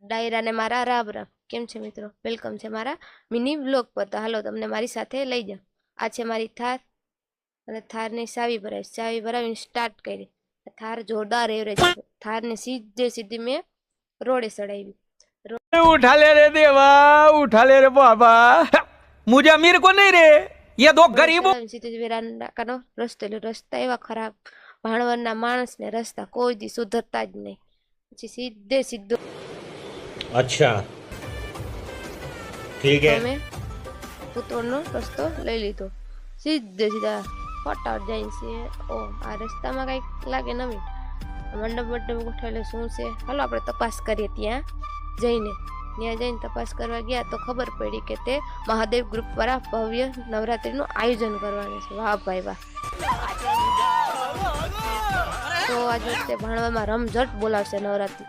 ડાયરા ને મારા રામ રામ. કેમ છે મિત્રો? વેલકમ છે મારા મિની વ્લોગ પર. તો હાલો તમને મારી સાથે લઈ જાઉં. આ છે મારી થાર અને થારની ચાવી ભરાવી. ચાવી ભરાવીને સ્ટાર્ટ કરી. થાર જોરદાર એવરેજ. થારને સીધી મેં રોડે ચડાવી. उठा ले रे देवा, उठा ले रे बाबा, मुझे अमीर को नहीं रे, ये दो गरीबों। સીધું વેરાંડાનો રસ્તો. એટલે રસ્તા એવા ખરાબ, ભાણવરના માણસને રસ્તા કોઈ દી સુધરતા જ નહીં. પછી સીધો अच्छा ठीक है। અમે ઉત્તરનો રસ્તો લઈ લીધો. સીધા ફટાફટ જાય છે. ઓ આ રસ્તામાં કઈક લાગે નવીન મંડપ ગોઠવેલો શું છે. હાલો આપણે તપાસ કરીએ. ત્યાં જઈને તપાસ કરવા ગયા તો ખબર પડી કે તે મહાદેવ ગ્રુપ દ્વારા ભવ્ય નવરાત્રીનું આયોજન કરવાનું છે. વાહ ભાઈ વાહ. તો આજે ભાણવામાં રમઝટ બોલાવશે નવરાત્રી.